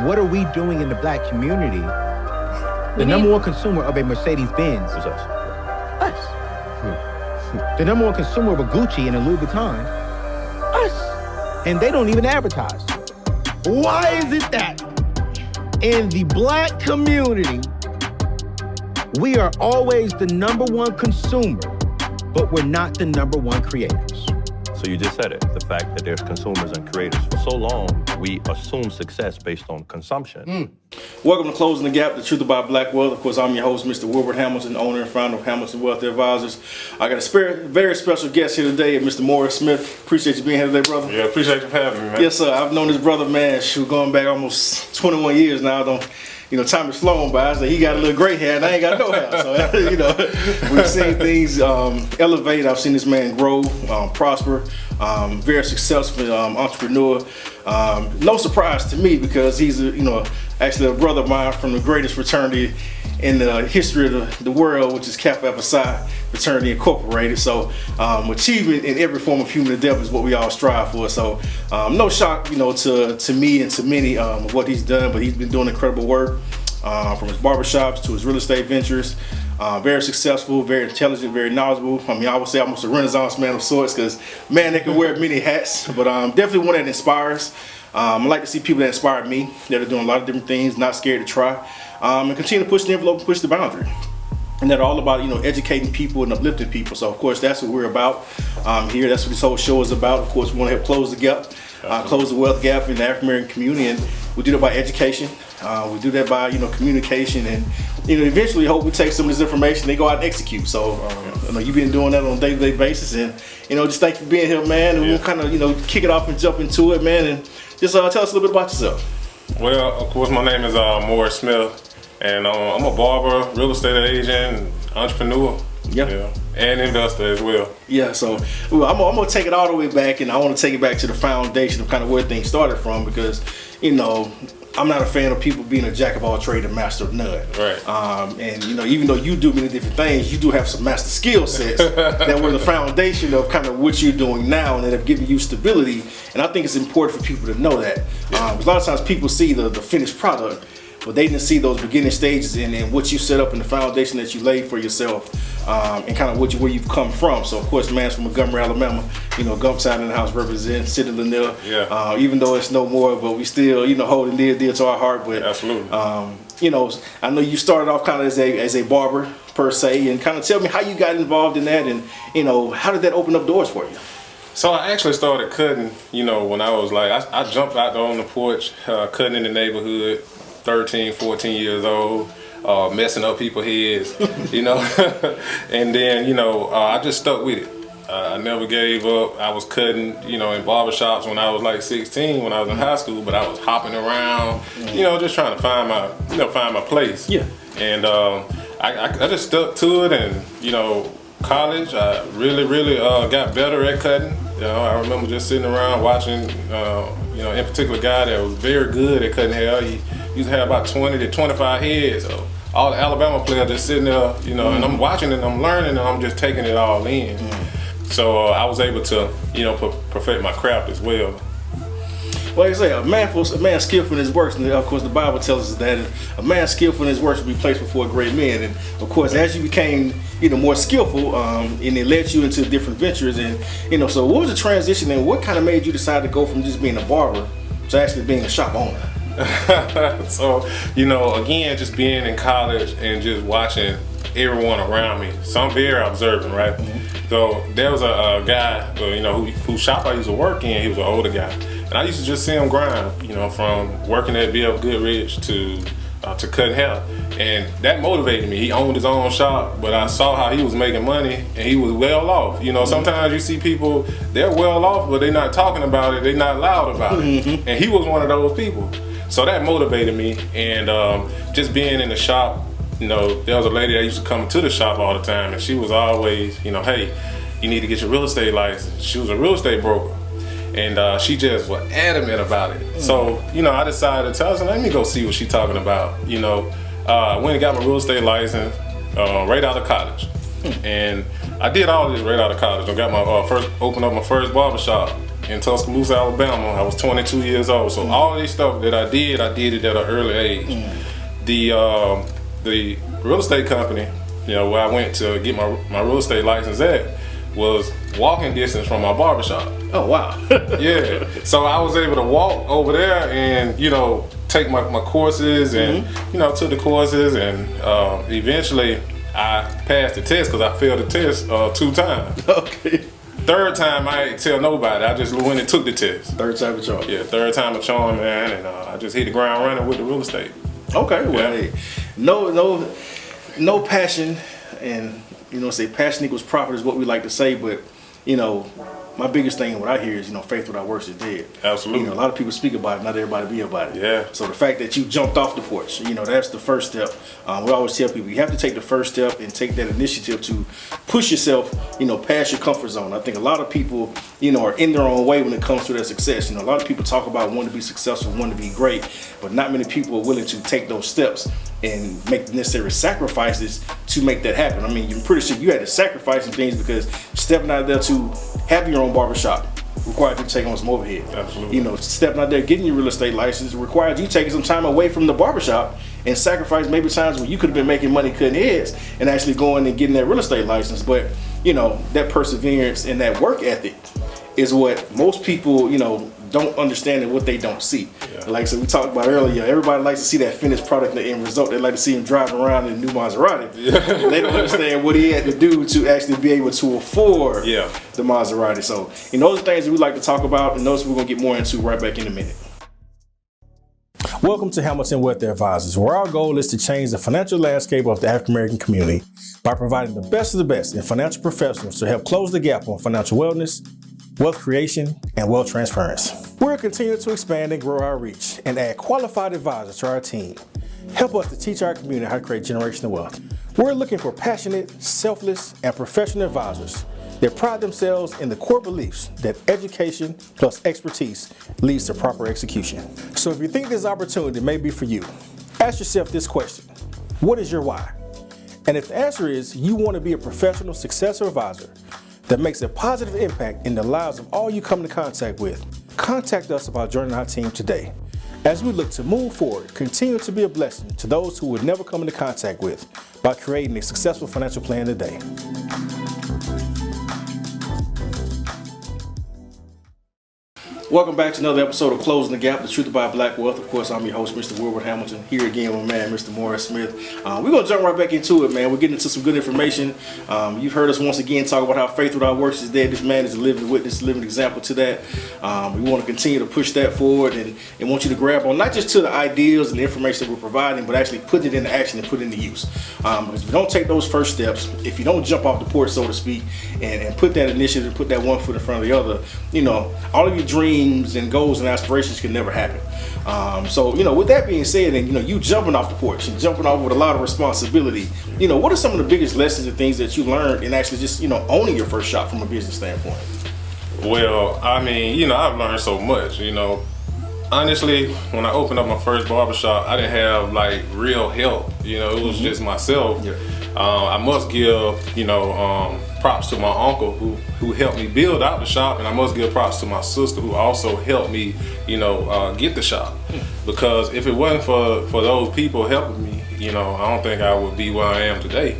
what are we doing in the black community? The number one consumer of a Mercedes-Benz is us. Us. The number one consumer of a Gucci and a Louis Vuitton, us. And they don't even advertise. Why is it that in the black community, we are always the number one consumer, but we're not the number one creators? So you just said it, the fact that there's consumers and creators. For so long, we assume success based on consumption. Welcome to Closing the Gap, the truth about black wealth. Of course, I'm your host, Mr. Wilbert Hamilton, owner and founder of Hamilton Wealth Advisors. I got a very special guest here today, Mr. Morris Smith. Appreciate you being here today, brother. Yeah, appreciate you for having me, man. Yes, sir. I've known this brother, man, going back almost 21 years now. Time is flown by. So he got a little gray hair and I ain't got no hair. So, we've seen things elevate. I've seen this man grow, prosper, very successful entrepreneur. No surprise to me because he's, actually a brother of mine from the greatest fraternity in the history of the world, which is Kappa Alpha Psi Fraternity Incorporated. So achievement in every form of human endeavor is what we all strive for. So no shock, to me and to many of what he's done, but he's been doing incredible work from his barbershops to his real estate ventures. Very successful, very intelligent, very knowledgeable. I would say almost a renaissance man of sorts because, man, they can wear many hats, but definitely one that inspires. I like to see people that inspire me, that are doing a lot of different things, not scared to try, and continue to push the envelope and push the boundary. And that are all about, educating people and uplifting people. So, of course, that's what we're about here. That's what this whole show is about. Of course, we want to help close the gap, close the wealth gap in the African American community. And we do that by education. We do that by, communication. And, eventually hope we take some of this information, they go out and execute. So, you've been doing that on a day-to-day basis. And, just thank you for being here, man. And we'll kind of, kick it off and jump into it, man. And just tell us a little bit about yourself. Well, of course, my name is Morris Smith. And I'm a barber, real estate agent, entrepreneur, and investor as well. Yeah, so I'm gonna take it all the way back, and I want to take it back to the foundation of kind of where things started from, because I'm not a fan of people being a jack of all trades and master of none. Right. And even though you do many different things, you do have some master skill sets that were the foundation of kind of what you're doing now, and that have given you stability. And I think it's important for people to know that. Because a lot of times people see the finished product, but they didn't see those beginning stages and what you set up in the foundation that you laid for yourself, and kind of where you've come from. So, of course, man's from Montgomery, Alabama. Gump side in the house representing City Lanier. Yeah. Even though it's no more, but we still, hold it near to our heart. But absolutely. I know you started off kind of as a barber per se, and kind of tell me how you got involved in that, and how did that open up doors for you? So I actually started cutting, when I was like, I jumped out there on the porch, cutting in the neighborhood. 13, 14 years old, messing up people's heads, and then, I just stuck with it. I never gave up. I was cutting, in barbershops when I was like 16, when I was in high school, but I was hopping around, just trying to find my place. Yeah. And I just stuck to it, and, college, I really got better at cutting. I remember just sitting around watching, in particular, a guy that was very good at cutting hair. He used to have about 20 to 25 heads. So all the Alabama players just sitting there, and I'm watching and I'm learning and I'm just taking it all in. So I was able to, perfect my craft as well. Well, like I say, a man skillful in his works, and of course the Bible tells us that a man skillful in his works will be placed before a great man. And of course, as you became, more skillful, and it led you into different ventures. And so what was the transition, and what kind of made you decide to go from just being a barber to actually being a shop owner? So, again, just being in college and just watching everyone around me. So I'm very observant, right? So there was a guy, whose shop I used to work in. He was an older guy. And I used to just see him grind, from working at B.F. Goodrich to cut hair. And that motivated me. He owned his own shop, but I saw how he was making money and he was well off. Sometimes you see people, they're well off, but they're not talking about it, they're not loud about it. And he was one of those people. So that motivated me. And just being in the shop, there was a lady that used to come to the shop all the time, and she was always, hey, you need to get your real estate license. She was a real estate broker. And she just was adamant about it. So, I decided to tell her, let me go see what she's talking about. I went and got my real estate license right out of college. And I did all this right out of college. I got my opened up my first barbershop in Tuscaloosa, Alabama. I was 22 years old. So all this stuff that I did it at an early age. The real estate company, where I went to get my real estate license at, was walking distance from my barbershop. Oh, wow. Yeah. So I was able to walk over there and, take my courses and, took the courses, and eventually I passed the test because I failed the test 2 times. Okay. Third time I ain't tell nobody. I just went and took the test. Third time a charm. Yeah, third time a charm, man, and I just hit the ground running with the real estate. Okay, well, Yeah. hey, no passion, and say passion equals profit is what we like to say, but my biggest thing, what I hear is, faith without works is dead. Absolutely. A lot of people speak about it, not everybody be about it. Yeah. So the fact that you jumped off the porch, that's the first step. We always tell people you have to take the first step and take that initiative to push yourself, past your comfort zone. I think a lot of people, are in their own way when it comes to their success. A lot of people talk about wanting to be successful, wanting to be great, but not many people are willing to take those steps and make the necessary sacrifices to make that happen. I mean, you're pretty sure you had to sacrifice some things, because stepping out there to have your own barbershop required you to take on some overhead. Absolutely. Stepping out there, getting your real estate license required you taking some time away from the barbershop and sacrifice maybe times when you could have been making money cutting heads and actually going and getting that real estate license. But, that perseverance and that work ethic is what most people, don't understand and what they don't see. Yeah. Like so we talked about earlier, everybody likes to see that finished product, the end result. They like to see him driving around in a new Maserati. Yeah. They don't understand what he had to do to actually be able to afford the Maserati. So, those are things that we like to talk about, and those we're going to get more into right back in a minute. Welcome to Hamilton Wealth Advisors, where our goal is to change the financial landscape of the African American community by providing the best of the best in financial professionals to help close the gap on financial wellness, wealth creation, and wealth transference. We're continuing to expand and grow our reach and add qualified advisors to our team. Help us to teach our community how to create generational wealth. We're looking for passionate, selfless, and professional advisors that pride themselves in the core beliefs that education plus expertise leads to proper execution. So if you think this opportunity may be for you, ask yourself this question: what is your why? And if the answer is you want to be a professional, successful advisor that makes a positive impact in the lives of all you come into contact with, contact us about joining our team today. As we look to move forward, continue to be a blessing to those who would never come into contact with by creating a successful financial plan today. Welcome back to another episode of Closing the Gap, the Truth About Black Wealth. Of course, I'm your host, Mr. Wilbert Hamilton, here again with my man, Mr. Morris Smith. We're going to jump right back into it, man. We're getting into some good information. You've heard us once again talk about how faith without works is dead. This man is a living witness, a living example to that. We want to continue to push that forward and want you to grab on, not just to the ideas and the information that we're providing, but actually put it into action and put it into use. Because if you don't take those first steps, if you don't jump off the porch, so to speak, and put that initiative, put that one foot in front of the other, all of your dreams and goals and aspirations can never happen. So, with that being said, and you jumping off the porch and jumping off with a lot of responsibility, what are some of the biggest lessons and things that you learned in actually just, owning your first shop from a business standpoint? Well, I mean, I've learned so much. Honestly, when I opened up my first barbershop, I didn't have like real help. It was just myself. Yeah. I must give, props to my uncle who helped me build out the shop, and I must give props to my sister who also helped me, get the shop. Because if it wasn't for those people helping me, I don't think I would be where I am today.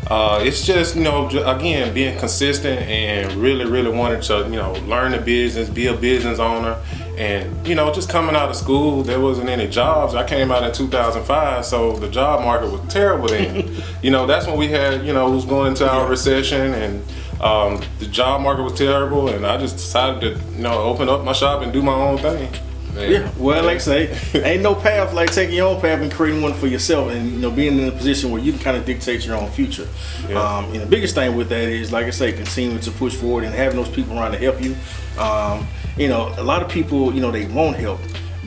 It's just, again, being consistent and really wanting to, learn the business, be a business owner. And, just coming out of school, there wasn't any jobs. I came out in 2005, so the job market was terrible then. That's when we had, was going into our recession, and the job market was terrible. And I just decided to, open up my shop and do my own thing. Yeah, well, like I say, ain't no path like taking your own path and creating one for yourself, and being in a position where you can kind of dictate your own future. Yeah. And the biggest thing with that is, like I say, continuing to push forward and having those people around to help you. A lot of people, they want help,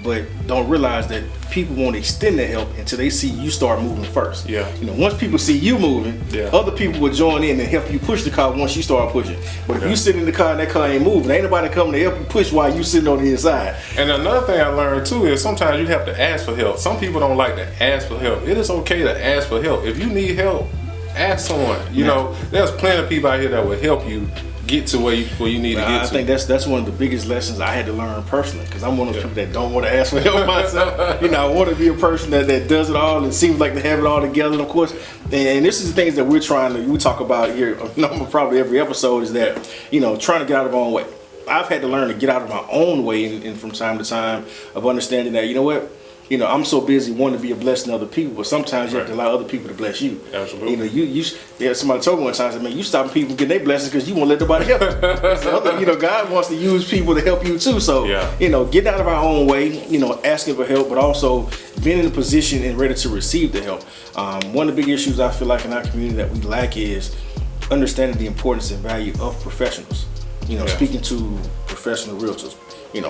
but don't realize that people won't extend their help until they see you start moving first. Yeah. Once people see you moving, other people will join in and help you push the car once you start pushing. But if you sit in the car and that car ain't moving, ain't nobody coming to help you push while you sitting on the inside. And another thing I learned too is sometimes you have to ask for help. Some people don't like to ask for help. It is okay to ask for help. If you need help, ask someone. There's plenty of people out here that will help you get to where you need to get to? I think that's one of the biggest lessons I had to learn personally, because I'm one of those people that don't want to ask for help myself. I want to be a person that does it all and seems like they have it all together. And of course, and this is the things that we talk about here, probably every episode, is that, trying to get out of our own way. I've had to learn to get out of my own way, and from time to time, of understanding that, I'm so busy wanting to be a blessing to other people, but sometimes you have to allow other people to bless you. Absolutely. Somebody told me one time, man, you stopping people from getting their blessings because you won't let nobody help. God wants to use people to help you too. So, get out of our own way, asking for help, but also being in a position and ready to receive the help. One of the big issues I feel like in our community that we lack is understanding the importance and value of professionals. Speaking to professional realtors,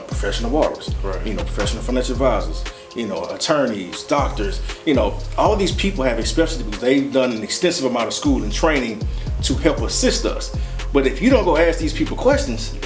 professional barbers, professional financial advisors, attorneys, doctors, all these people have specialty because they've done an extensive amount of school and training to help assist us. But if you don't go ask these people questions,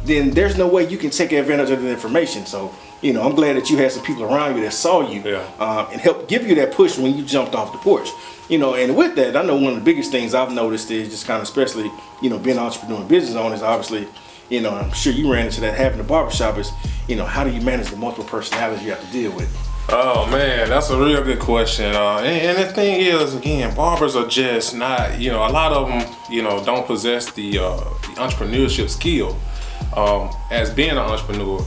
then there's no way you can take advantage of the information. So, I'm glad that you had some people around you that saw you and helped give you that push when you jumped off the porch. And with that, I know one of the biggest things I've noticed is just kind of, especially, being an entrepreneur and business owner, is obviously, I'm sure you ran into that having a barbershop is, how do you manage the multiple personalities you have to deal with? Oh man, that's a real good question. And the thing is, again, barbers are just not, a lot of them, don't possess the entrepreneurship skill as being an entrepreneur.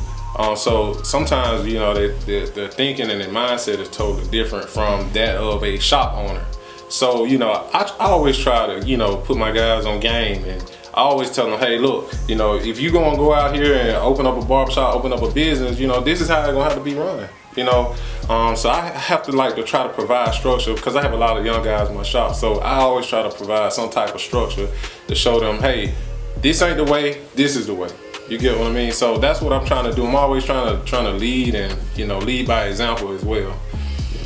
So sometimes, their thinking and their mindset is totally different from that of a shop owner. So, I always try to, put my guys on game, and I always tell them, hey, look, if you're going to go out here and open up a barbershop, open up a business, this is how it's going to have to be run. So I have to try to provide structure, because I have a lot of young guys in my shop. So I always try to provide some type of structure to show them, hey, this ain't the way, this is the way. You get what I mean? So that's what I'm trying to do. I'm always trying to lead and, lead by example as well.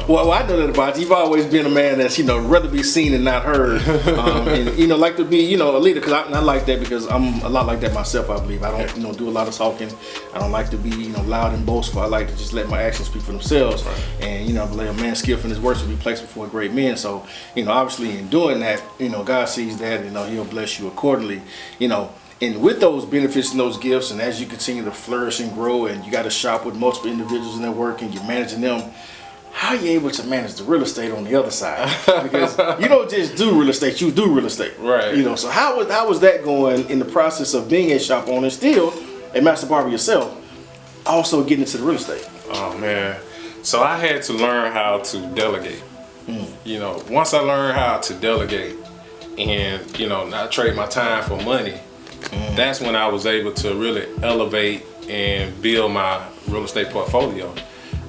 Well, I know that about you. You've always been a man that's, rather be seen and not heard. And, like to be, a leader, because I like that, because I'm a lot like that myself, I believe. I don't, do a lot of talking. I don't like to be, loud and boastful. I like to just let my actions speak for themselves. Right. And, I believe a man's skillful in his works will be placed before great men. So, obviously in doing that, God sees that, and, he'll bless you accordingly, And with those benefits and those gifts, and as you continue to flourish and grow, and you got to shop with multiple individuals in their work, and you're managing them, how are you able to manage the real estate on the other side? Because you don't just do real estate, you do real estate. Right. So how was that going in the process of being a shop owner, still a master barber yourself, also getting into the real estate? Oh man. So I had to learn how to delegate. Once I learned how to delegate and, not trade my time for money, that's when I was able to really elevate and build my real estate portfolio.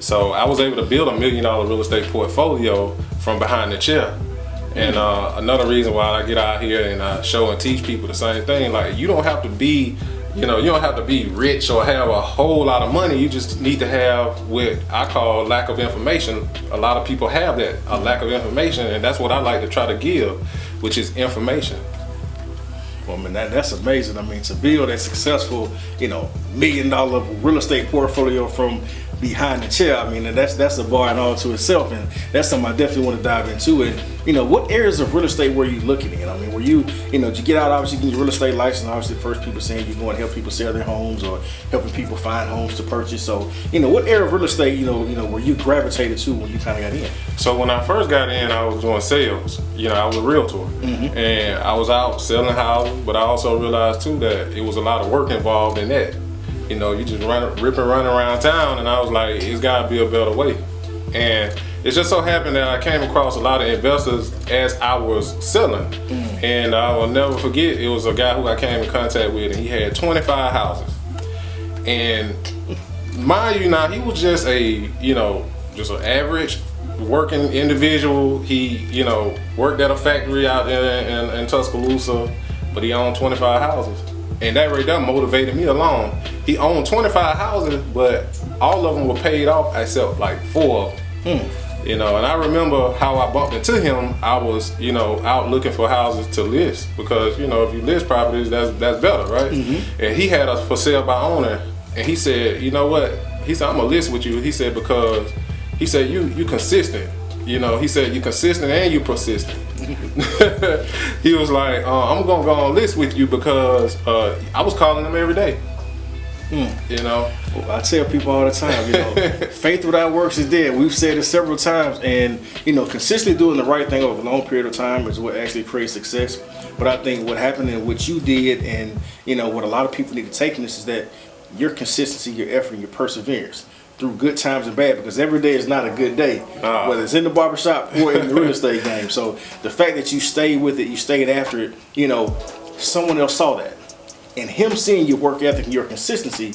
So I was able to build $1 million real estate portfolio from behind the chair. And another reason why I get out here and I show and teach people the same thing, like you don't have to be, you don't have to be rich or have a whole lot of money. You just need to have what I call lack of information. A lot of people have that, a lack of information, and that's what I like to try to give, which is information. Well, man, that's amazing. I mean, to build a successful, $1 million real estate portfolio from behind the chair, I mean, that's a bar in all to itself, and that's something I definitely want to dive into. And what areas of real estate were you looking at? I mean, were you, did you get out, obviously getting your real estate license? Obviously, the first people saying you're going to help people sell their homes or helping people find homes to purchase. So, what area of real estate, were you gravitated to when you kind of got in? So when I first got in, I was doing sales. I was a realtor, and I was out selling houses, but I also realized too that it was a lot of work involved in that. You just rip and run around town, and I was like, it's gotta be a better way. And it just so happened that I came across a lot of investors as I was selling. And I will never forget, it was a guy who I came in contact with, and he had 25 houses. And mind you now, he was just just an average working individual. He, worked at a factory out there in Tuscaloosa, but he owned 25 houses. And that right there motivated me along. He owned 25 houses, but all of them were paid off except like 4 of them. And I remember how I bumped into him. I was, out looking for houses to list, because, if you list properties, that's better, right? And he had a for sale by owner, and he said, you know what? He said, I'm gonna list with you. He said, because he said you consistent. You know, he said, you consistent and you persistent. He was like, I'm gonna go on list with you because I was calling him every day. You know, well, I tell people all the time, you know, faith without works is dead. We've said it several times, and you know, consistently doing the right thing over a long period of time is what actually creates success. But I think what happened and what you did, and you know, what a lot of people need to take from this is that your consistency, your effort, and your perseverance through good times and bad, because every day is not a good day, whether it's in the barbershop or in the real estate game. So the fact that you stayed with it, you stayed after it, you know, someone else saw that. And him seeing your work ethic and your consistency,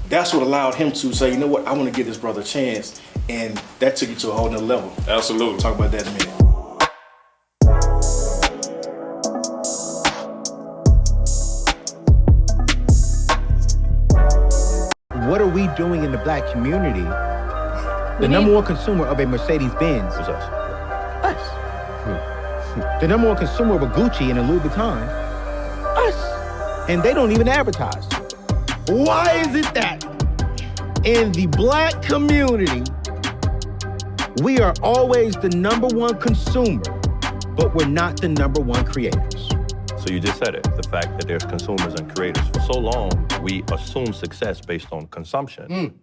that's what allowed him to say, you know what, I want to give this brother a chance. And that took you to a whole nother level. Absolutely. We'll talk about that in a minute. What are we doing in the black community? The number one consumer of a Mercedes-Benz It's us. us. The number one consumer of a Gucci and a Louis Vuitton, us. And they don't even advertise. Why is it that in the black community, we are always the number one consumer, but we're not the number one creators? So you just said it, the fact that there's consumers and creators. For so long, we assume success based on consumption.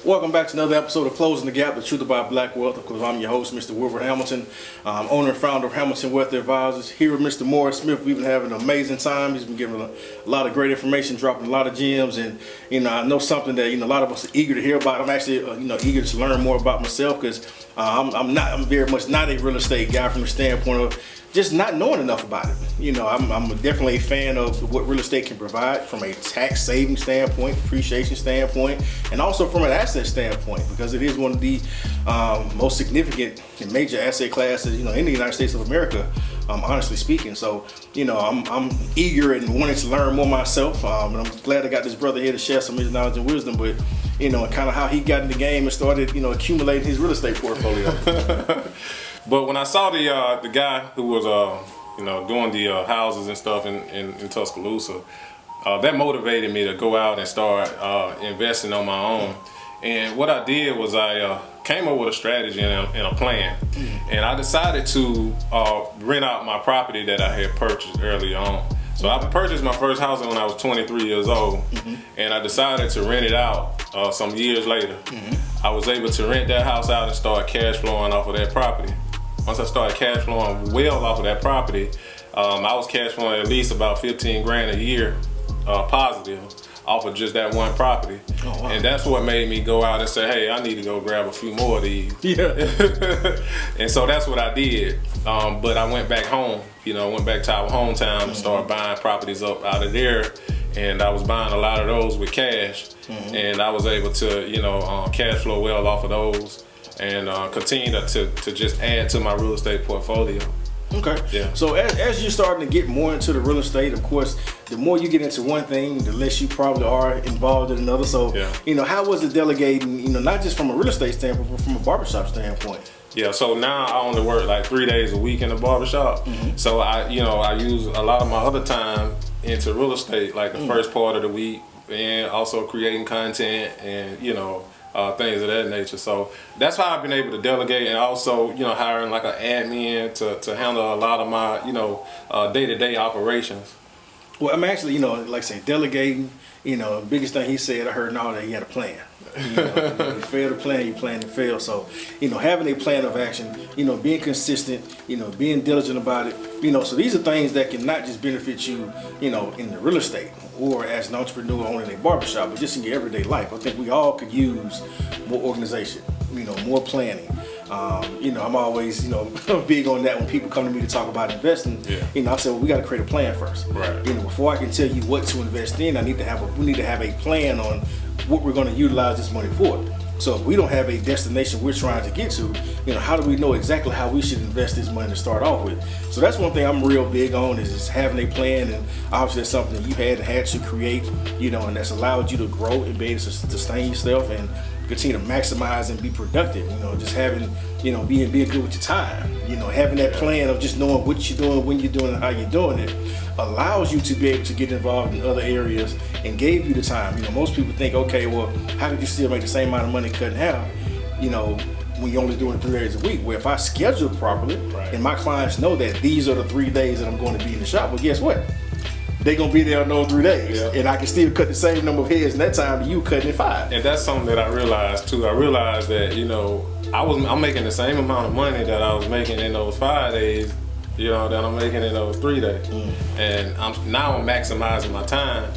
Welcome back to another episode of Closing the Gap, the truth about black wealth. Of course, I'm your host, Mr. Wilbert Hamilton, owner and founder of Hamilton Wealth Advisors. Here with Mr. Morris Smith, we've been having an amazing time. He's been giving a lot of great information, dropping a lot of gems, and you know, I know something that a lot of us are eager to hear about. I'm actually eager to learn more about myself because I'm very much not a real estate guy from the standpoint of just not knowing enough about it. You know, I'm definitely a fan of what real estate can provide from a tax saving standpoint, appreciation standpoint, and also from an asset standpoint, because it is one of the most significant and major asset classes, in the United States of America, honestly speaking. So, I'm eager and wanting to learn more myself. And I'm glad I got this brother here to share some of his knowledge and wisdom, but, and kind of how he got in the game and started, accumulating his real estate portfolio. But when I saw the guy who was doing the houses and stuff in Tuscaloosa, that motivated me to go out and start investing on my own. And what I did was I came up with a strategy and a plan. And I decided to rent out my property that I had purchased early on. So I purchased my first house when I was 23 years old, and I decided to rent it out some years later. I was able to rent that house out and start cash flowing off of that property. Once I started cash flowing well off of that property, I was cash flowing at least about 15 grand a year positive off of just that one property. Oh, wow. And that's what made me go out and say, hey, I need to go grab a few more of these. Yeah. And so that's what I did. But I went back home, went back to our hometown and started buying properties up out of there. And I was buying a lot of those with cash. And I was able to, cash flow well off of those and continue to just add to my real estate portfolio. Okay. Yeah. So as you're starting to get more into the real estate, of course, the more you get into one thing, the less you probably are involved in another. So, how was it delegating, not just from a real estate standpoint, but from a barbershop standpoint? Yeah, so now I only work like 3 days a week in the barbershop. So I use a lot of my other time into real estate, like the first part of the week, and also creating content and, things of that nature. So that's how I've been able to delegate, and also, hiring like an admin to handle a lot of my, day-to-day operations. Well, I'm actually, like I say, delegating, the biggest thing he said, I heard now that he had a plan. You fail to plan, you plan to fail. So, having a plan of action, being consistent, being diligent about it, so these are things that can not just benefit you, in the real estate or as an entrepreneur owning a barbershop, but just in your everyday life. I think we all could use more organization, more planning. I'm always, big on that when people come to me to talk about investing. I say, well, we got to create a plan first. Right. Before I can tell you what to invest in, we need to have a plan on what we're going to utilize this money for. So if we don't have a destination we're trying to get to, how do we know exactly how we should invest this money to start off with? So that's one thing I'm real big on is just having a plan, and obviously that's something that you had to create, and that's allowed you to grow and be able to sustain yourself and continue to maximize and be productive. Just having, being good with your time. Having that plan of just knowing what you're doing, when you're doing it, how you're doing it, allows you to be able to get involved in other areas and gave you the time. Most people think, okay, well, how could you still make the same amount of money cut in half? when you're only doing 3 days a week. Where if I schedule properly, Right. and my clients know that these are the 3 days that I'm going to be in the shop, well, guess what? They're gonna be there on those 3 days, Yeah. and I can still cut the same number of heads in that time that you cutting in 5. And that's something that I realized too. I realized that, you know, I'm making the same amount of money that I was making in those 5 days, you know, that I'm making in those 3 days. And I'm maximizing my time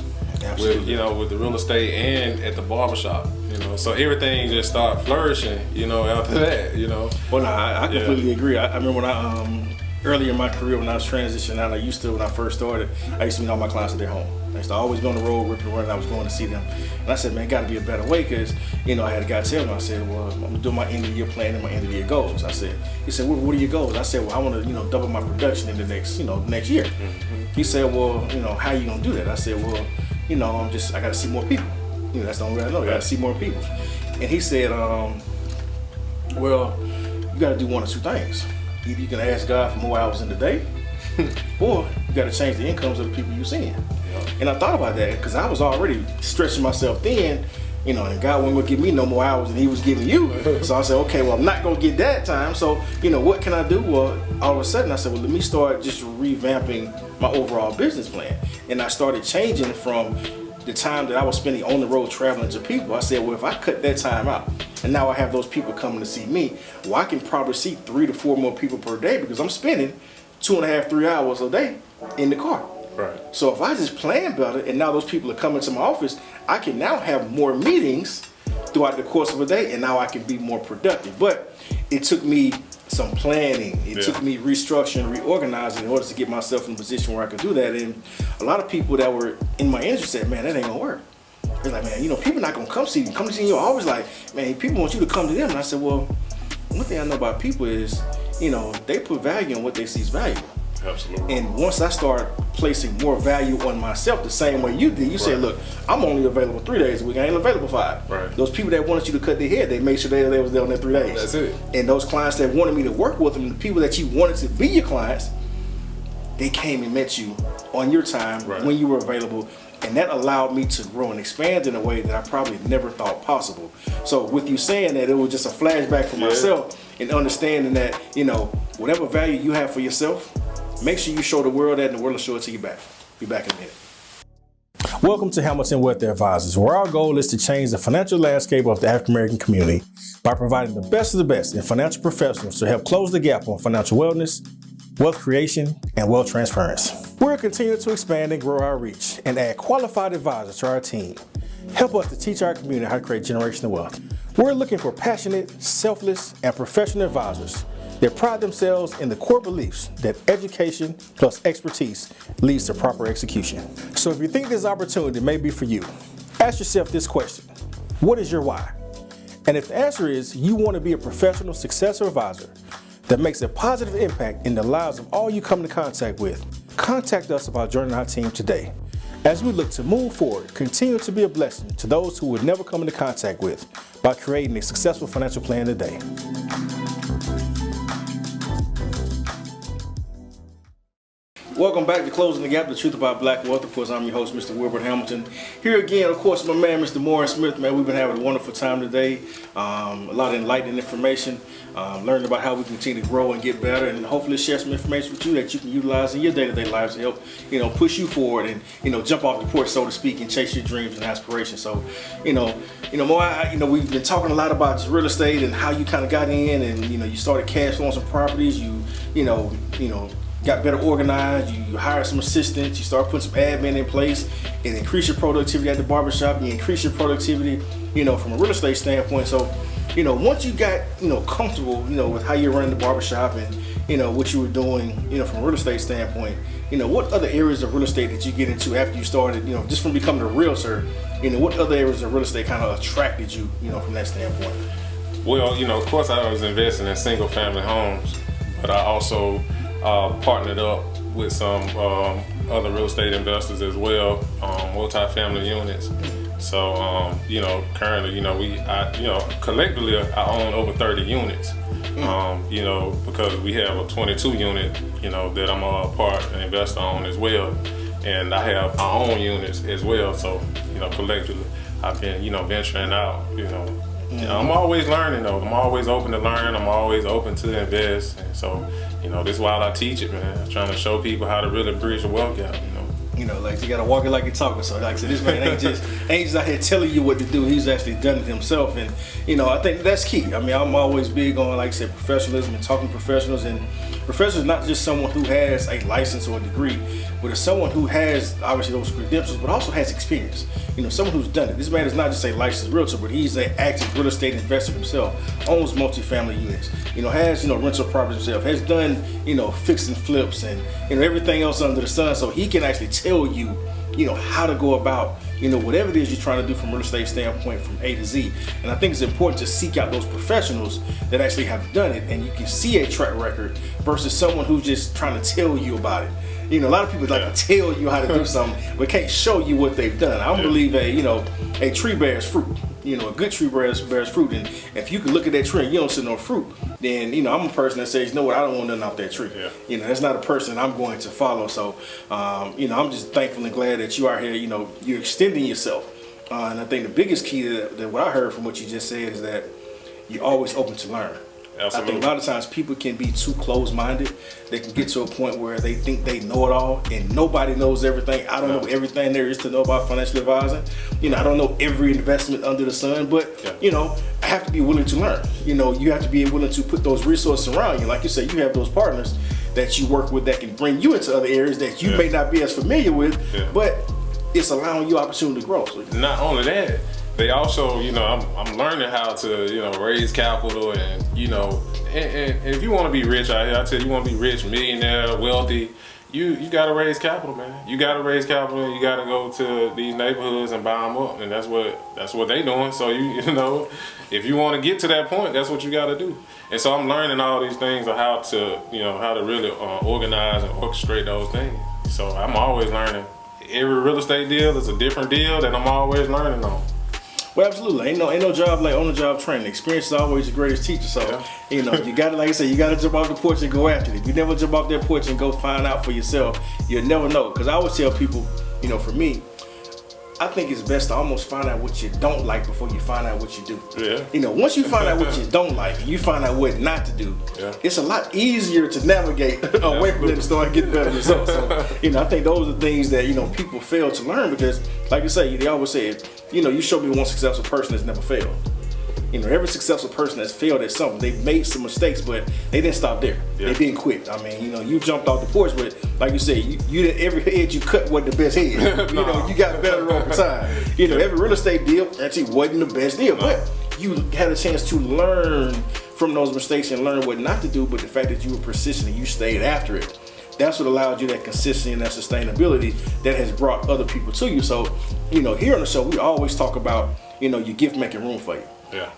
with, you know, with the real estate and at the barbershop, you know. So everything just started flourishing, you know, after that, you know. Well, no, I completely agree. I remember when earlier in my career when I was transitioning out, when I first started, I used to meet all my clients at their home. I used to always be on the road, ripping and running. I was going to see them. And I said, man, got to be a better way, because, you know, I had a guy tell me, I said, well, I'm going to do my end of the year plan and my end of the year goals. He said, what are your goals? I said, well, I want to, you know, double my production in the next year. He said, well, you know, how you going to do that? I said, well, you know, I got to see more people. You know, that's the only way I know. I got to see more people. And he said, well, you got to do one or two things. Either you can ask God for more hours in the day, or you got to change the incomes of the people you're seeing. And I thought about that because I was already stretching myself thin, you know, and God wasn't going to give me no more hours than He was giving you. So I said, okay, well, I'm not going to get that time. So, you know, what can I do? Well, all of a sudden I said, well, let me start just revamping my overall business plan. And I started changing from the time that I was spending on the road traveling to people. I said, well, if I cut that time out, and now I have those people coming to see me, well, I can probably see 3 to 4 more people per day, because I'm spending 2.5, 3 hours a day in the car. Right. So if I just plan better, and now those people are coming to my office, I can now have more meetings throughout the course of a day, and now I can be more productive. But it took me some planning. It took me restructuring, reorganizing in order to get myself in a position where I could do that. And a lot of people that were in my industry said, man, that ain't gonna work. They're like, man, you know, people not gonna come see you. Come to see you. I always like, man, people want you to come to them. And I said, well, one thing I know about people is, you know, they put value on what they see as valuable. Absolutely. And once I start placing more value on myself the same way you did, you say, look, I'm only available 3 days a week. I ain't available 5. Right. Those people that wanted you to cut their hair, they made sure they was there on their 3 days. That's it. And those clients that wanted me to work with them, the people that you wanted to be your clients, they came and met you on your time when you were available. And that allowed me to grow and expand in a way that I probably never thought possible. So with you saying that, it was just a flashback for myself, and understanding that, you know, whatever value you have for yourself, make sure you show the world that, and the world will show it to you back. Be back in a minute. Welcome to Hamilton Wealth Advisors, where our goal is to change the financial landscape of the African American community by providing the best of the best in financial professionals to help close the gap on financial wellness, wealth creation, and wealth transference. We're continuing to expand and grow our reach and add qualified advisors to our team. Help us to teach our community how to create generational wealth. We're looking for passionate, selfless, and professional advisors that pride themselves in the core beliefs that education plus expertise leads to proper execution. So if you think this opportunity may be for you, ask yourself this question: what is your why? And if the answer is you want to be a professional, successful advisor that makes a positive impact in the lives of all you come into contact with, contact us about joining our team today. As we look to move forward, continue to be a blessing to those who would never come into contact with by creating a successful financial plan today. Welcome back to Closing the Gap, the truth about black wealth. Of course, I'm your host, Mr. Wilbert Hamilton. Here again, of course, my man, Mr. Morris Smith. Man, we've been having a wonderful time today. A lot of enlightening information, learning about how we continue to grow and get better, and hopefully share some information with you that you can utilize in your day-to-day lives to help, you know, push you forward and, you know, jump off the porch, so to speak, and chase your dreams and aspirations. So, more, we've been talking a lot about just real estate and how you kind of got in, and, you know, you started cash flowing some properties. You got better organized, you hired some assistants, you start putting some admin in place, and increase your productivity at the barbershop, you increase your productivity, you know, from a real estate standpoint. So, you know, once you got, you know, comfortable, you know, with how you're running the barbershop and, you know, what you were doing, you know, from a real estate standpoint, you know, what other areas of real estate did you get into after you started, you know, just from becoming a realtor, you know, what other areas of real estate kind of attracted you, you know, from that standpoint? Well, you know, of course I was investing in single family homes, but I also partnered up with some other real estate investors as well, multi-family units. So, you know, currently, you know, collectively I own over 30 units, you know, because we have a 22 unit, you know, that I'm a part and investor on as well. And I have our own units as well. So, you know, collectively I've been, you know, venturing out, you know, You know, I'm always learning though. I'm always open to learn. I'm always open to invest. And so, you know, this is why I teach it, man. I'm trying to show people how to really bridge the wealth gap, you know. You know, like you gotta walk it like you're talking. So like I said, this man ain't just out here telling you what to do. He's actually done it himself, and you know, I think that's key. I mean, I'm always big on, like I said, professionalism and talking to professionals. And professionals is not just someone who has a license or a degree, but it's someone who has obviously those credentials, but also has experience. You know, someone who's done it. This man is not just a licensed realtor, but he's an active real estate investor himself. Owns multifamily units. You know, has rental properties himself. Has done fix and flips and everything else under the sun. So he can actually tell you how to go about whatever it is you're trying to do from a real estate standpoint from A to Z. And I think it's important to seek out those professionals that actually have done it, and you can see a track record versus someone who's just trying to tell you about it. A lot of people like to tell you how to do something, but can't show you what they've done. I don't believe a tree bears fruit. A good tree bears fruit, and if you can look at that tree and you don't see no fruit, then I'm a person that says, you know what, I don't want nothing off that tree. That's not a person I'm going to follow. So, I'm just thankful and glad that you are here. You're extending yourself, and I think the biggest key that what I heard from what you just said is that you're always open to learn. Absolutely. I think a lot of times people can be too closed-minded. They can get to a point where they think they know it all and nobody knows everything. I don't know everything there is to know about financial advising. I don't know every investment under the sun, but I have to be willing to learn. You have to be willing to put those resources around you. Like you said, you have those partners that you work with that can bring you into other areas that you may not be as familiar with, but it's allowing you opportunity to grow. So, not only that, they also, I'm learning how to, raise capital and, and if you want to be rich out here, I tell you, you want to be rich, millionaire, wealthy, you got to raise capital, man. You got to raise capital, and you got to go to these neighborhoods and buy them up, and that's what they doing. So if you want to get to that point, that's what you got to do. And so I'm learning all these things of how to really organize and orchestrate those things. So I'm always learning. Every real estate deal is a different deal that I'm always learning on. Well, absolutely. Ain't no job like on-the-job training. Experience is always the greatest teacher. So, you got to, like I said, you got to jump off the porch and go after it. If you never jump off that porch and go find out for yourself, you'll never know. Because I always tell people, for me, I think it's best to almost find out what you don't like before you find out what you do. Yeah. Once you find out what you don't like and you find out what not to do, it's a lot easier to navigate away from it and start getting better results. So, I think those are things that, people fail to learn because, like you say, they always say, you show me one successful person that's never failed. Every successful person that's failed at something, they've made some mistakes, but they didn't stop there. They didn't quit. I mean, you jumped off the porch, but like you said, you did every head you cut wasn't the best head. You got better over time. Every real estate deal actually wasn't the best deal, but you had a chance to learn from those mistakes and learn what not to do. But the fact that you were persistent and you stayed after it, that's what allowed you that consistency and that sustainability that has brought other people to you. So, here on the show, we always talk about, your gift making room for you.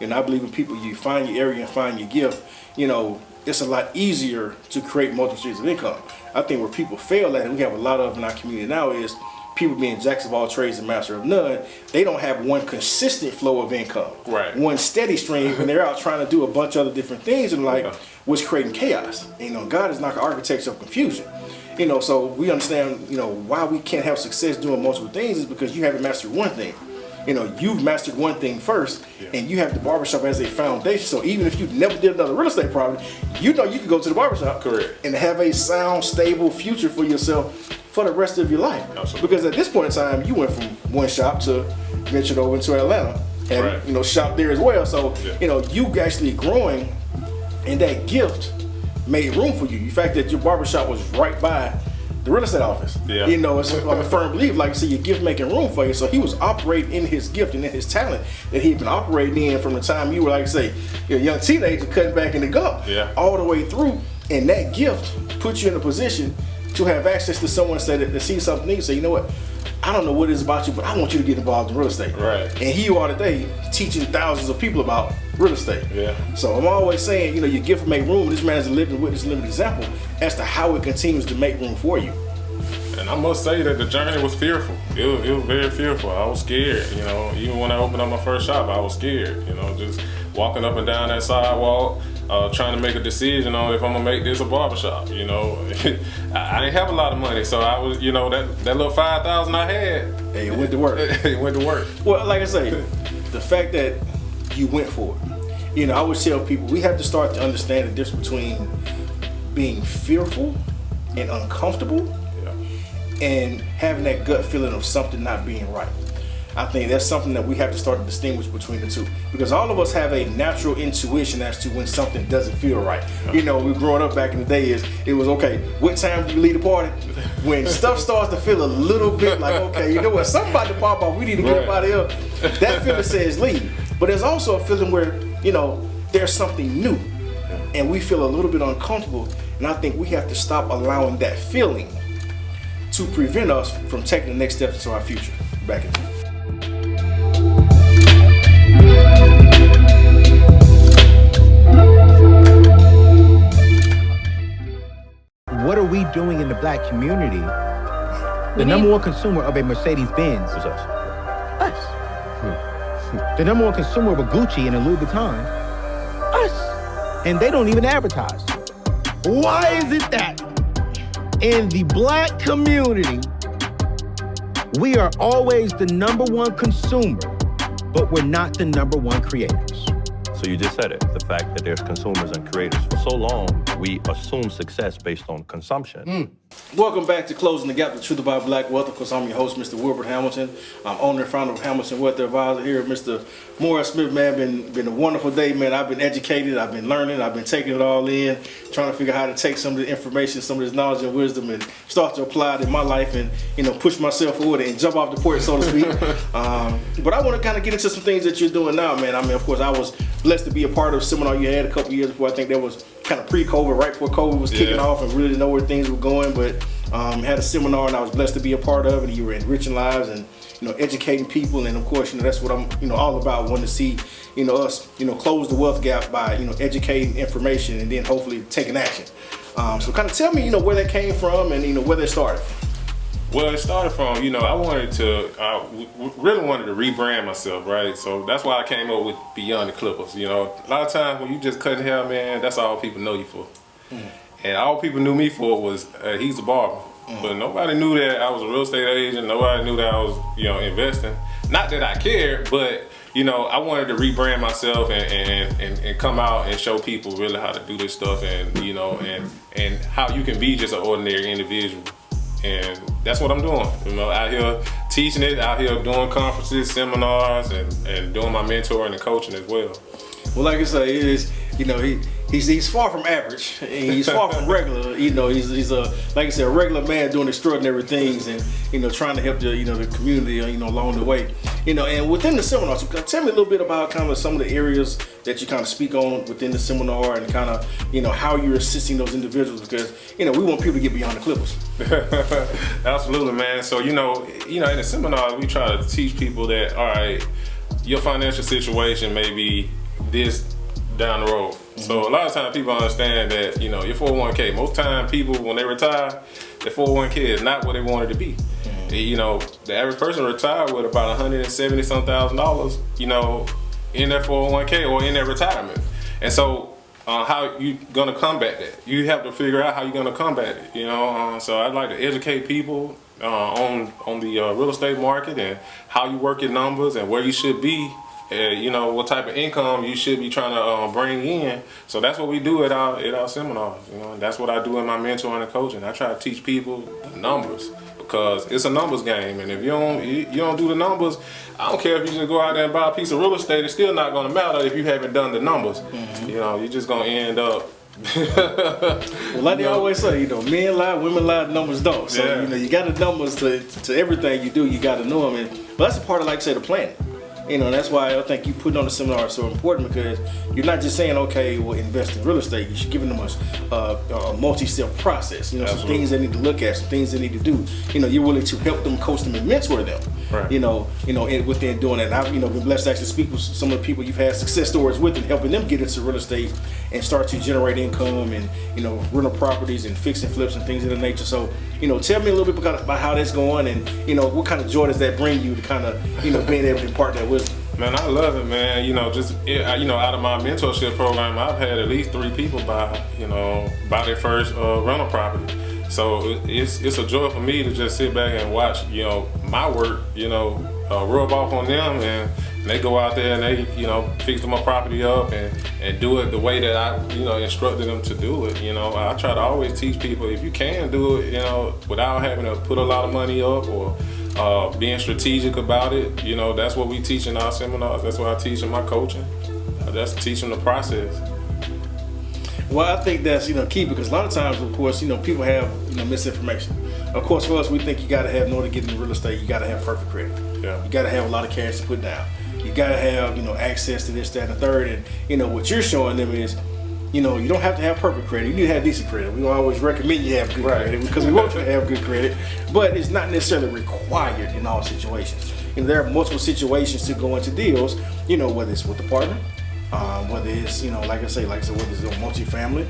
And I believe when people, you find your area and find your gift, it's a lot easier to create multiple streams of income. I think where people fail at, and we have a lot of in our community now, is people being jacks of all trades and master of none. They don't have one consistent flow of income, one steady stream, and they're out trying to do a bunch of other different things and what's creating chaos. God is not an architect of confusion. So we understand, why we can't have success doing multiple things is because you haven't mastered one thing. You've mastered one thing first, and you have the barbershop as a foundation. So even if you never did another real estate property, you can go to the barbershop and have a sound, stable future for yourself for the rest of your life. Absolutely. Because at this point in time, you went from one shop to ventured over into Atlanta and shop there as well. So you actually growing, and that gift made room for you. The fact that your barbershop was right by the real estate office. It's I'm a firm believer, like you said, your gift making room for you. So he was operating in his gift and in his talent that he'd been operating in from the time you were, like I say, a young teenager cutting back in the gum, all the way through. And that gift puts you in a position to have access to someone that sees something and say, you know what, I don't know what it is about you, but I want you to get involved in real estate. And here you are today teaching thousands of people about real estate. So I'm always saying, your gift make room. This man is a living witness, living example as to how it continues to make room for you. And I must say that the journey was fearful. It was very fearful. I was scared, even when I opened up my first shop, I was scared, just walking up and down that sidewalk, trying to make a decision on if I'm gonna make this a barbershop. I didn't have a lot of money, so I was, that little $5,000 I had. Hey, it went to work. It went to work. Well, like I say, the fact that you went for it. You know, I always tell people we have to start to understand the difference between being fearful and uncomfortable and having that gut feeling of something not being right. I think that's something that we have to start to distinguish between the two, because all of us have a natural intuition as to when something doesn't feel right. You know, we growing up back in the day, it was okay, what time do you leave the party? When stuff starts to feel a little bit like, okay, you know what, something about to pop off, we need to get up out of here. That feeling says leave. But there's also a feeling where, you know, there's something new and we feel a little bit uncomfortable, and I think we have to stop allowing that feeling to prevent us from taking the next steps into our future. Back in. What are we doing in the black community? The number one consumer of a Mercedes-Benz Who's us? us. The number one consumer of a Gucci and a Louis Vuitton, us. And they don't even advertise. Why is it that in the black community, we are always the number one consumer, but we're not the number one creators? So you just said it, the fact that there's consumers and creators. For so long, we assume success based on consumption. Welcome back to Closing the Gap, the Truth About Black Wealth. Of course, I'm your host, Mr. Wilbert Hamilton. I'm owner and founder of Hamilton Wealth Advisor here. Mr. Morris Smith, man, been a wonderful day, man. I've been educated, I've been learning, I've been taking it all in, trying to figure out how to take some of the information, some of this knowledge and wisdom and start to apply it in my life and, you know, push myself forward and jump off the porch, so to speak. But I want to kind of get into some things that you're doing now, man. I mean, of course, I was blessed to be a part of a seminar you had a couple years before. I think that was kind of pre-COVID, right before COVID was kicking off, and really didn't know where things were going. But had a seminar, and I was blessed to be a part of it. And you were enriching lives and, you know, educating people. And of course, you know, that's what I'm, you know, all about. Wanting to see, you know, us, you know, close the wealth gap by, you know, educating information and then hopefully taking action. So kind of tell me, you know, where that came from and, you know, where that started. Well, it started from, you know, I really wanted to rebrand myself, right? So that's why I came up with Beyond the Clippers. You know, a lot of times when you just cutting hair, man, that's all people know you for. And all people knew me for was he's a barber. But nobody knew that I was a real estate agent. Nobody knew that I was, you know, investing. Not that I cared, but, you know, I wanted to rebrand myself and come out and show people really how to do this stuff, and, you know, and how you can be just an ordinary individual. And that's what I'm doing, you know, out here teaching it, out here doing conferences, seminars, and doing my mentoring and coaching as well. Well, like I say, it is, you know, he's far from average. He's far from regular. You know, he's a, like I said, a regular man doing extraordinary things and, you know, trying to help the, you know, the community, you know, along the way. You know, and within the seminar, so tell me a little bit about kind of some of the areas that you kind of speak on within the seminar, and kind of, you know, how you're assisting those individuals, because, you know, we want people to get beyond the Clippers. Absolutely, man. So, you know, in the seminar, we try to teach people that, all right, your financial situation may be this down the road. So a lot of times people understand that, you know, your 401k, most time people, when they retire, their 401k is not what they want it to be. You know, the average person retired with about $170-some thousand, you know, in their 401k or in their retirement. And so how you gonna combat that? You have to figure out how you're gonna combat it, you know. So I'd like to educate people on the real estate market and how you work your numbers and where you should be. You know, what type of income you should be trying to bring in. So that's what we do at our seminars. You know, and that's what I do in my mentoring and coaching. I try to teach people the numbers, because it's a numbers game. And if you don't do the numbers, I don't care if you just go out there and buy a piece of real estate. It's still not going to matter if you haven't done the numbers. You know, you're just going to end up. Well, like they always say, you know, men lie, women lie, numbers don't. So you know, you got the numbers to everything you do. You got to know them, but that's a part of, like I said, the planning. You know, that's why I think you putting on the seminar is so important, because you're not just saying, okay, well, invest in real estate. You're giving them a multi-step process. You know, some things they need to look at, some things they need to do. You know, you're willing to help them, coach them, and mentor them. Right. You know, within doing that. And I've, you know, been blessed to actually speak with some of the people you've had success stories with, and helping them get into real estate and start to generate income and, you know, rental properties and fix and flips and things of that nature. So, you know, tell me a little bit about how that's going, and, you know, what kind of joy does that bring you to kind of, you know, being able to impart that wisdom? Man, I love it, man. You know, just, you know, out of my mentorship program, I've had at least 3 people buy their first rental property. So it's a joy for me to just sit back and watch, you know, my work, you know, rub off on them, and And they go out there and they, you know, fix my property up and do it the way that I, you know, instructed them to do it. You know, I try to always teach people, if you can do it, you know, without having to put a lot of money up or being strategic about it, you know, that's what we teach in our seminars. That's what I teach in my coaching. I just teach them the process. Well, I think that's, you know, key, because a lot of times, of course, you know, people have, you know, misinformation. Of course, for us, we think you got to have, in order to get into real estate, you got to have perfect credit. Yeah. You got to have a lot of cash to put down. You got to have, you know, access to this, that, and the third. And, you know, what you're showing them is, you know, you don't have to have perfect credit. You need to have decent credit. We don't always recommend you have good credit because we want you to have good credit, but it's not necessarily required in all situations. You know, there are multiple situations to go into deals, you know, whether it's with the partner, whether it's, you know, like I say, whether it's a multi-family,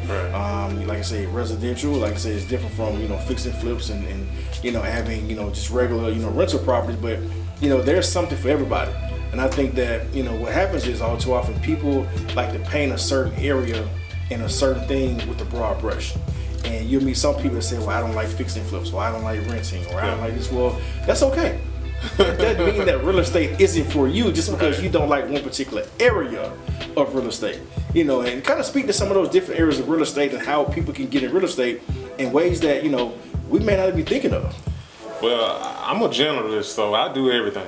like I say, residential, like I say, it's different from, you know, fixing flips and you know, having, you know, just regular, you know, rental properties, but, you know, there's something for everybody. And I think that, you know, what happens is all too often people like to paint a certain area and a certain thing with a broad brush. And you'll meet some people that say, well, I don't like fixing flips, or I don't like renting, or I don't like this. Well, that's okay. That doesn't mean that real estate isn't for you just because you don't like one particular area of real estate. You know, and kind of speak to some of those different areas of real estate and how people can get in real estate in ways that, you know, we may not be thinking of. Well, I'm a generalist, so I do everything.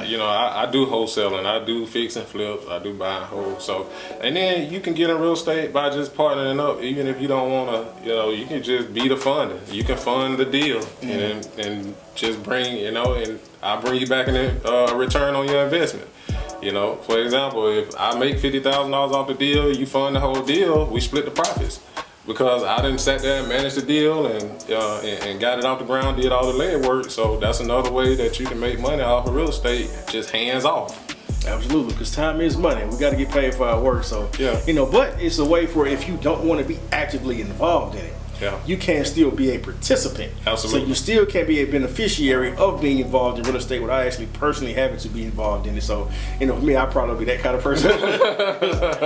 You know, I do wholesaling, I do fix and flips, I do buy and hold. So, and then you can get in real estate by just partnering up. Even if you don't want to, you know, you can just be the funder. You can fund the deal and just bring, you know, and I'll bring you back in a return on your investment. You know, for example, if I make $50,000 off the deal, you fund the whole deal, we split the profits. Because I didn't sat there and managed the deal and got it off the ground, did all the legwork. So that's another way that you can make money off of real estate, just hands off. Absolutely, because time is money. We got to get paid for our work. So, yeah, you know, but it's a way for if you don't want to be actively involved in it, you can still be a participant. Absolutely. So you still can be a beneficiary of being involved in real estate without actually personally having to be involved in it. So, you know, for me, I'd probably be that kind of person.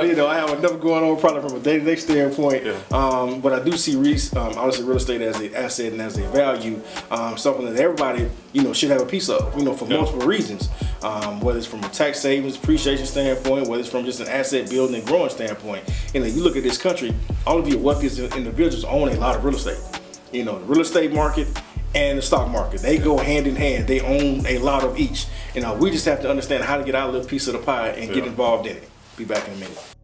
You know, I have enough going on probably from a day-to-day standpoint. But I do see honestly real estate as an asset and as a value, something that everybody, you know, should have a piece of, you know, for multiple reasons. Whether it's from a tax savings, appreciation standpoint, whether it's from just an asset building and growing standpoint. You know, you look at this country, all of your wealthiest individuals own a lot of real estate. You know, the real estate market and the stock market, they go hand in hand. They own a lot of each. You know, we just have to understand how to get our little piece of the pie and get involved in it. Be back in a minute.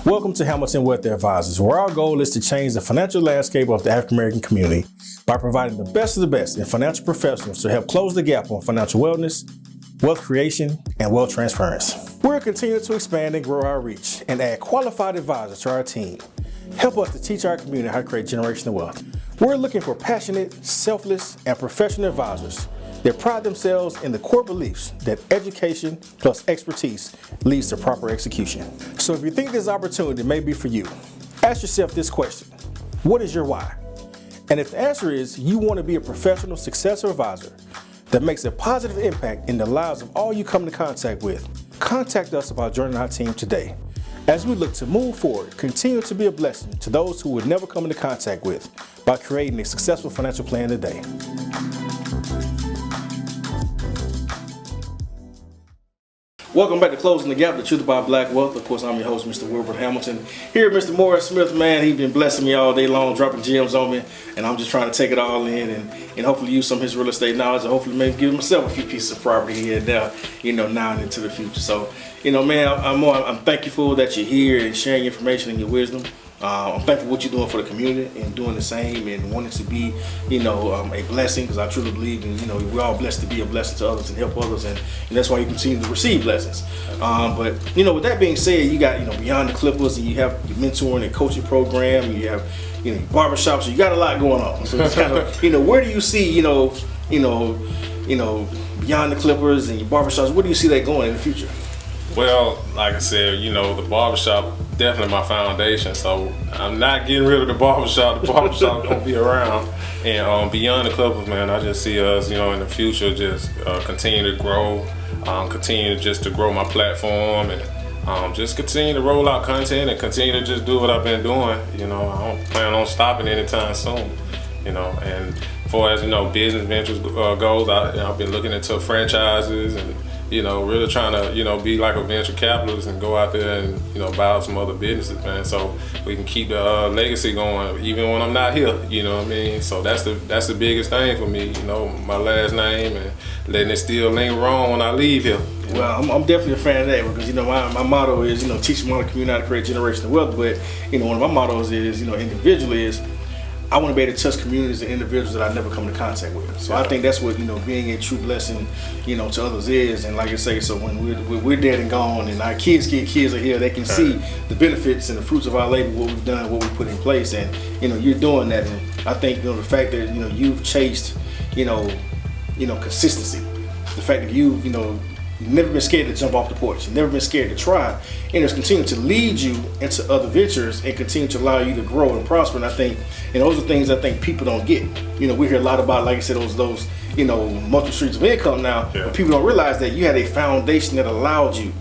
Welcome to Hamilton Wealth Advisors, where our goal is to change the financial landscape of the African American community by providing the best of the best in financial professionals to help close the gap on financial wellness, wealth creation, and wealth transference. We're continuing to expand and grow our reach and add qualified advisors to our team. Help us to teach our community how to create generational wealth. We're looking for passionate, selfless, and professional advisors that pride themselves in the core beliefs that education plus expertise leads to proper execution. So if you think this opportunity may be for you, ask yourself this question: what is your why? And if the answer is you want to be a professional successor advisor that makes a positive impact in the lives of all you come into contact with, contact us about joining our team today. As we look to move forward, continue to be a blessing to those who would never come into contact with by creating a successful financial plan today. Welcome back to Closing the Gap, the Truth About Black Wealth. Of course, I'm your host, Mr. Wilbert Hamilton. Here, Mr. Morris Smith, man, he's been blessing me all day long, dropping gems on me, and I'm just trying to take it all in and hopefully use some of his real estate knowledge and hopefully maybe give myself a few pieces of property here and there, you know, now and into the future. So, you know, man, I'm thankful that you're here and sharing information and your wisdom. I'm thankful for what you're doing for the community and doing the same and wanting to be, you know, a blessing, because I truly believe in, you know, we're all blessed to be a blessing to others and help others, and that's why you continue to receive blessings. But, you know, with that being said, you got, you know, Beyond the Clippers, and you have your mentoring and coaching program, and you have, you know, your barbershop, so you got a lot going on. So it's kind of, you know, where do you see, you know, Beyond the Clippers and your barbershops, where do you see that going in the future? Well, like I said, you know, the barbershop definitely my foundation. So I'm not getting rid of the barbershop. The barbershop gonna be around. And Beyond the Clippers, man, I just see us, you know, in the future just continue to grow, continue just to grow my platform, and just continue to roll out content and continue to just do what I've been doing. You know, I don't plan on stopping anytime soon. You know, and as far as, you know, business ventures goes, I've been looking into franchises and really trying to, be like a venture capitalist and go out there and, buy up some other businesses, man. So we can keep the legacy going even when I'm not here, you know what I mean? So that's the biggest thing for me, my last name and letting it still linger on when I leave here. Well, I'm definitely a fan of that because, my motto is, teach them how to community how to create generational wealth. But, one of my mottos is, individually is, I want to be able to touch communities and individuals that I never come into contact with. So I think that's what, being a true blessing, to others is. And like I say, so when we're dead and gone and our kids are here, they can see the benefits and the fruits of our labor, what we've done, what we put in place. And, you're doing that. And I think, the fact that, you've chased, consistency. The fact that you've never been scared to jump off the porch. You've never been scared to try. And it's continuing to lead you into other ventures and continue to allow you to grow and prosper. And I think, those are things I think people don't get. We hear a lot about, like I said, those multiple streams of income now. Yeah. But people don't realize that you had a foundation that allowed you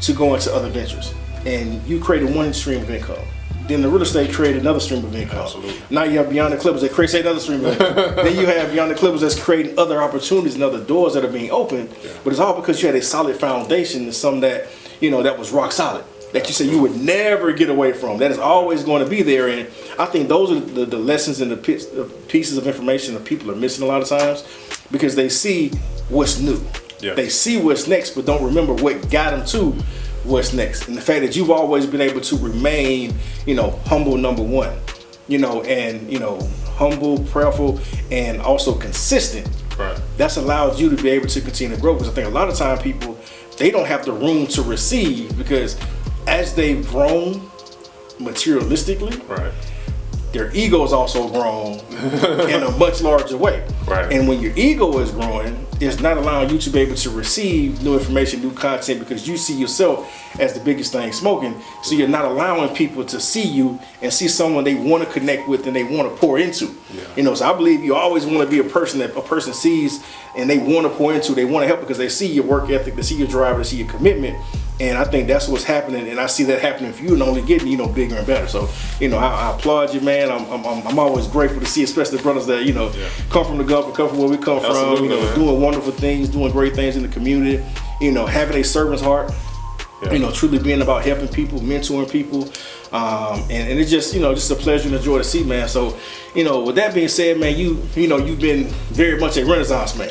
to go into other ventures. And you created one stream of income. Then the real estate created another stream of income. Absolutely. Now you have Beyond the Clippers that creates another stream of income. Then you have Beyond the Clippers that's creating other opportunities and other doors that are being opened. Yeah. But it's all because you had a solid foundation and something that, that was rock solid. That you said you would never get away from. That is always going to be there. And I think those are the lessons and the pieces of information that people are missing a lot of times because they see what's new. Yeah. They see what's next, but don't remember what got them to what's next. And the fact that you've always been able to remain, humble, number one, and, humble, prayerful, and also consistent. Right. That's allowed you to be able to continue to grow. Because I think a lot of time people, they don't have the room to receive because as they've grown materialistically, Right. their ego is also grown in a much larger way. Right. And when your ego is growing, it's not allowing you to be able to receive new information, new content, because you see yourself as the biggest thing smoking. So you're not allowing people to see you and see someone they want to connect with and they want to pour into. Yeah. So I believe you always want to be a person that a person sees and they want to pour into, they want to help because they see your work ethic, they see your drive, they see your commitment. And I think that's what's happening, and I see that happening for you, and only getting bigger and better. So I applaud you, man. I'm always grateful to see, especially the brothers that come from the Gulf, come from where we come Absolutely, from. man. Doing wonderful things, doing great things in the community. Having a servant's heart. Yeah. Truly being about helping people, mentoring people, and it's just just a pleasure and a joy to see, man. So with that being said, man, you've been very much a Renaissance man.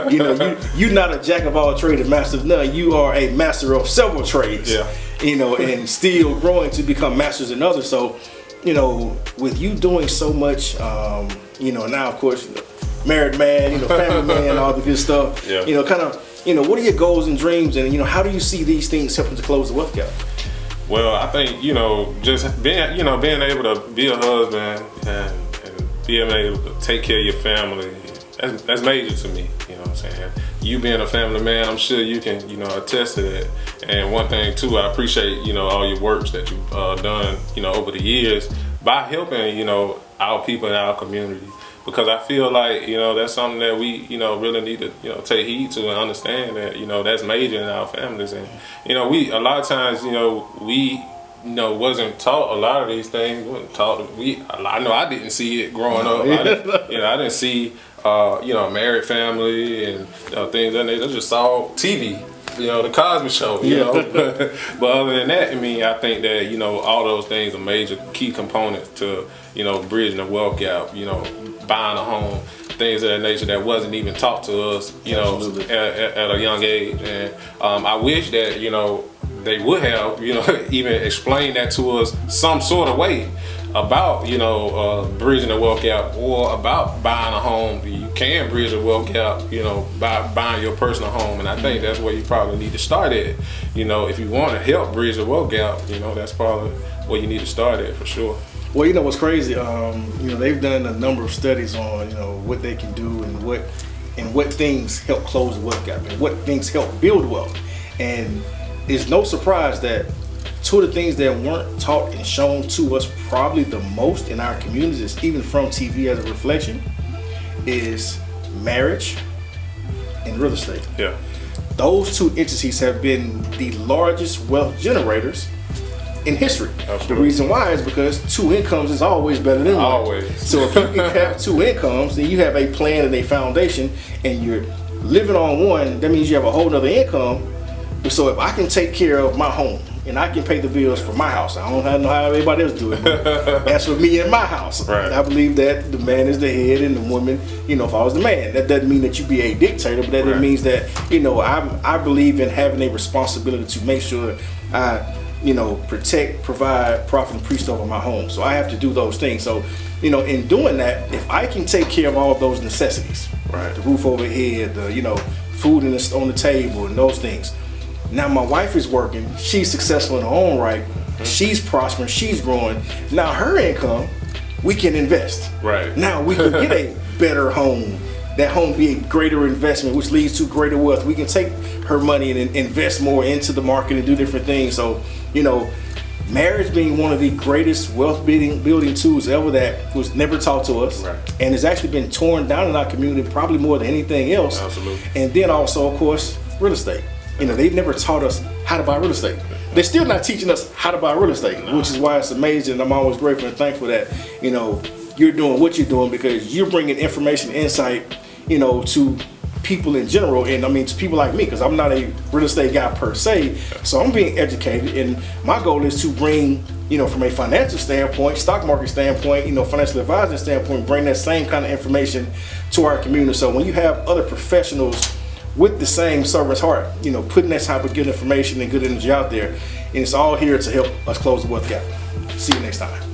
You're not a jack of all trades, a master of none. You are a master of several trades. Yeah. And still growing to become masters in others. So with you doing so much, now of course married man, family man, all the good stuff. Yeah. What are your goals and dreams, and how do you see these things helping to close the wealth gap? Well, I think just being able to be a husband and being able to take care of your family, that's major to me. You know what I'm saying? You being a family man, I'm sure you can attest to that. And one thing too, I appreciate all your works that you've done over the years by helping our people in our community. Because I feel like, that's something that we, really need to, take heed to and understand that, that's major in our families. And, we, a lot of times, we, wasn't taught a lot of these things. Wasn't taught, I know I didn't see it growing up. I didn't see, married family and things like that. I just saw TV. The Cosby Show, but other than that, I think that, all those things are major key components to, bridging the wealth gap, buying a home, things of that nature that wasn't even taught to us, at a young age. And I wish that, they would have, even explained that to us some sort of way about, bridging the wealth gap or about buying a home. You can bridge the wealth gap, by buying your personal home. And I think that's where you probably need to start at. If you want to help bridge the wealth gap, that's probably where you need to start at for sure. Well, what's crazy, they've done a number of studies on, what they can do and what things help close the wealth gap and what things help build wealth. And it's no surprise that two of the things that weren't taught and shown to us probably the most in our communities, even from TV as a reflection, is marriage and real estate. Yeah. Those two entities have been the largest wealth generators in history. Absolutely. The reason why is because two incomes is always better than one. Always. So if you can have two incomes, then you have a plan and a foundation, and you're living on one, that means you have a whole nother income. So if I can take care of my home and I can pay the bills for my house, I don't know how everybody else do it, but that's for me and my house. Right. And I believe that the man is the head and the woman, you know, if I was the man, that doesn't mean that you be a dictator, but that Right. means that, you know, I believe in having a responsibility to make sure I, you know, protect, provide, profit, and priest over my home. So I have to do those things. So, you know, in doing that, if I can take care of all of those necessities, Right. the roof over head, the, you know, food on the table and those things. Now my wife is working, she's successful in her own right, she's prospering, she's growing. Now her income, we can invest. Right. Now we can get a better home. That home be a greater investment, which leads to greater wealth. We can take her money and invest more into the market and do different things. So, you know, marriage being one of the greatest wealth building tools ever that was never taught to us, Right. and has actually been torn down in our community probably more than anything else. Absolutely. And then also, of course, real estate. You know, they've never taught us how to buy real estate. They're still not teaching us how to buy real estate, which is why it's amazing. I'm always grateful and thankful that, you know, you're doing what you're doing because you're bringing information, insight, you know, to people in general, and I mean to people like me, because I'm not a real estate guy per se, so I'm being educated, and my goal is to bring, you know, from a financial standpoint, stock market standpoint, you know, financial advising standpoint, bring that same kind of information to our community. So when you have other professionals with the same servant's heart, you know, putting that type of good information and good energy out there, and it's all here to help us close the wealth gap. See you next time.